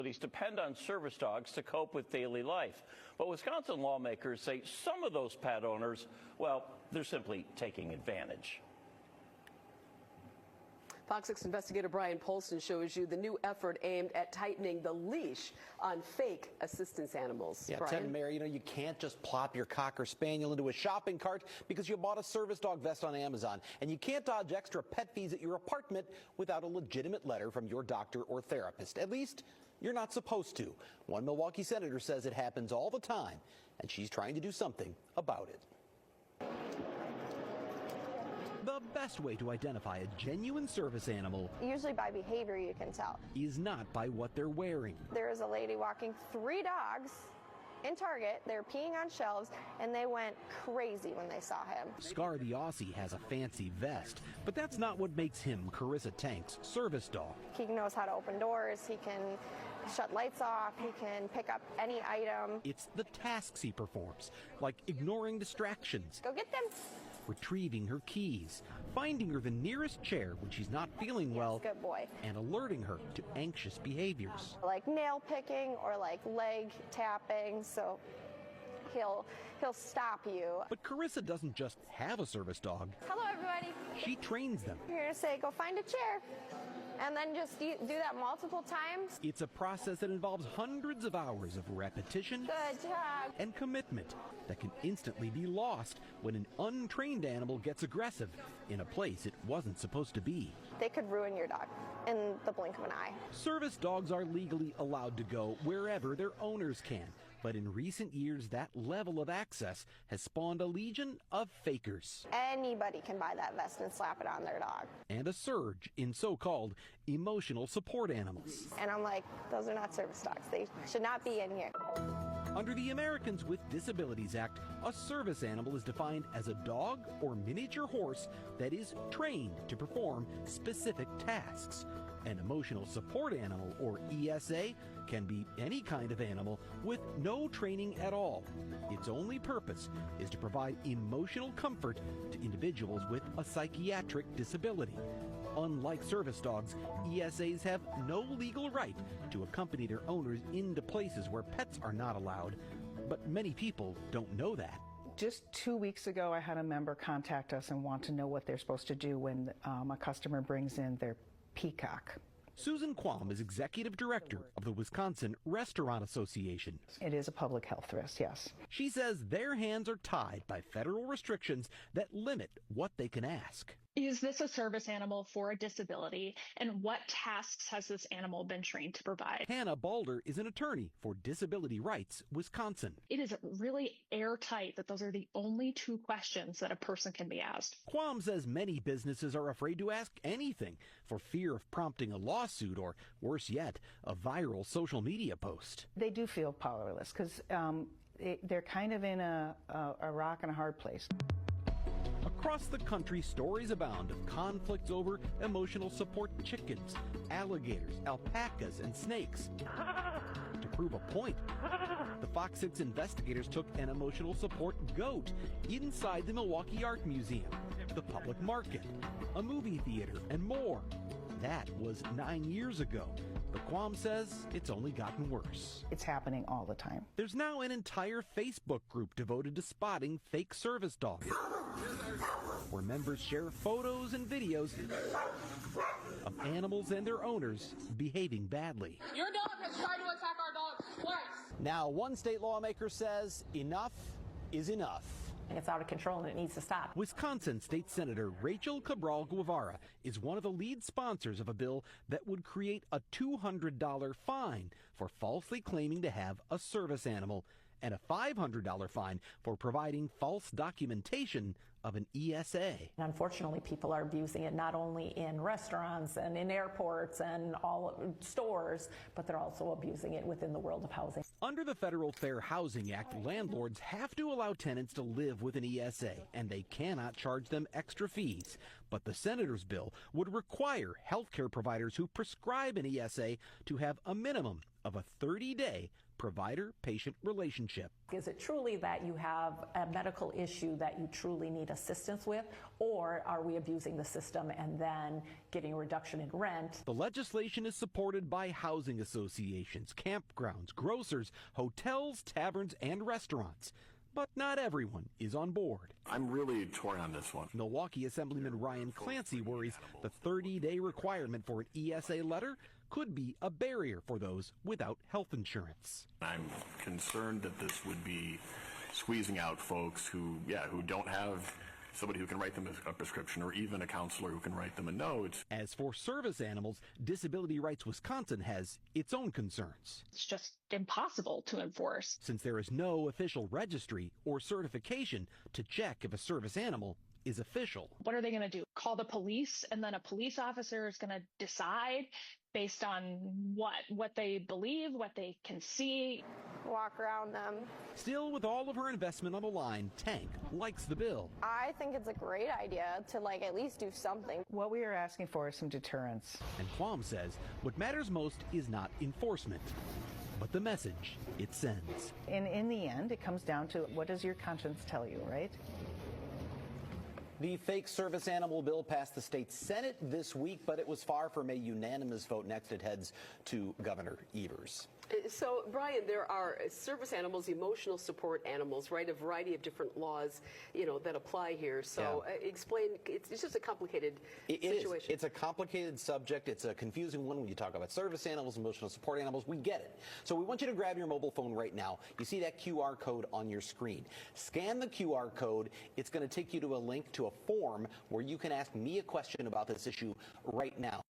Depend on service dogs to cope with daily life. But Wisconsin lawmakers say some of those pet owners, well, they're simply taking advantage. Fox 6 investigator Brian Polston shows you the new effort aimed at tightening the leash on fake assistance animals. Yeah, Brian? Mary, you can't just plop your Cocker Spaniel into a shopping cart because you bought a service dog vest on Amazon. And you can't dodge extra pet fees at your apartment without a legitimate letter from your doctor or therapist. At least, you're not supposed to. One Milwaukee senator says it happens all the time, and she's trying to do something about it. The best way to identify a genuine service animal, usually by behavior you can tell, is not by what they're wearing. There was a lady walking 3 dogs in Target. They were peeing on shelves, and they went crazy when they saw him. Scar the Aussie has a fancy vest, but that's not what makes him Carissa Tank's service dog. He knows how to open doors, he can shut lights off, he can pick up any item. It's the tasks he performs, like ignoring distractions. Go get them. Retrieving her keys, finding her the nearest chair when she's not feeling well, good boy, and alerting her to anxious behaviors. Like nail picking or like leg tapping, so he'll stop you. But Carissa doesn't just have a service dog. Hello, everybody. She trains them. You're going to say, go find a chair. And then just do that multiple times. It's a process that involves hundreds of hours of repetition Good job. and commitment that can instantly be lost when an untrained animal gets aggressive in a place it wasn't supposed to be. They could ruin your dog in the blink of an eye. Service dogs are legally allowed to go wherever their owners can. But in recent years, that level of access has spawned a legion of fakers. Anybody can buy that vest and slap it on their dog. And a surge in so-called emotional support animals. And I'm like, those are not service dogs. They should not be in here. Under the Americans with Disabilities Act, a service animal is defined as a dog or miniature horse that is trained to perform specific tasks. An emotional support animal, or ESA, can be any kind of animal with no training at all. Its only purpose is to provide emotional comfort to individuals with a psychiatric disability. Unlike service dogs, ESAs have no legal right to accompany their owners into places where pets are not allowed, but many people don't know that. Just 2 weeks ago, I had a member contact us and want to know what they're supposed to do when a customer brings in their peacock. Susan Quam is executive director of the Wisconsin Restaurant Association. It is a public health risk, yes. She says their hands are tied by federal restrictions that limit what they can ask. Is this a service animal for a disability, and what tasks has this animal been trained to provide? Hannah Balder is an attorney for Disability Rights Wisconsin. It is really airtight that those are the only 2 questions that a person can be asked. Quam says many businesses are afraid to ask anything for fear of prompting a lawsuit or, worse yet, a viral social media post. They do feel powerless because they're kind of in a rock and a hard place. Across the country, stories abound of conflicts over emotional support chickens, alligators, alpacas, and snakes. To prove a point, the Fox 6 investigators took an emotional support goat inside the Milwaukee Art Museum, the public market, a movie theater, and more. That was 9 years ago. But Quam says it's only gotten worse. It's happening all the time. There's now an entire Facebook group devoted to spotting fake service dogs, where members share photos and videos of animals and their owners behaving badly. Your dog has tried to attack our dog twice. Now, one state lawmaker says enough is enough. It's out of control and it needs to stop. Wisconsin State Senator Rachel Cabral Guevara is one of the lead sponsors of a bill that would create a $200 fine for falsely claiming to have a service animal and a $500 fine for providing false documentation of an ESA. Unfortunately, people are abusing it not only in restaurants and in airports and all stores, but they're also abusing it within the world of housing. Under the Federal Fair Housing Act, landlords have to allow tenants to live with an ESA, and they cannot charge them extra fees. But the senator's bill would require healthcare providers who prescribe an ESA to have a minimum of a 30-day provider-patient relationship. Is it truly that you have a medical issue that you truly need assistance with, or are we abusing the system and then getting a reduction in rent? The legislation is supported by housing associations, campgrounds, grocers, hotels, taverns, and restaurants. But not everyone is on board. I'm really torn on this one. Milwaukee Assemblyman Ryan Clancy worries the 30-day requirement for an ESA letter could be a barrier for those without health insurance. I'm concerned that this would be squeezing out folks who don't have somebody who can write them a prescription or even a counselor who can write them a note. As for service animals, Disability Rights Wisconsin has its own concerns. It's just impossible to enforce. Since there is no official registry or certification to check if a service animal is official. What are they going to do? Call the police, and then a police officer is going to decide based on what they believe, what they can see. Walk around them. Still, with all of her investment on the line, Tank likes the bill. I think it's a great idea to at least do something. What we are asking for is some deterrence. And Quam says what matters most is not enforcement, but the message it sends. And in the end, it comes down to what does your conscience tell you, right? The fake service animal bill passed the state Senate this week, but it was far from a unanimous vote. Next, it heads to Governor Evers. So, Brian, there are service animals, emotional support animals, right? A variety of different laws, that apply here. So, explain. It's just a complicated situation. It's a complicated subject. It's a confusing one when you talk about service animals, emotional support animals. We get it. So, we want you to grab your mobile phone right now. You see that QR code on your screen. Scan the QR code. It's going to take you to a link to a form where you can ask me a question about this issue right now.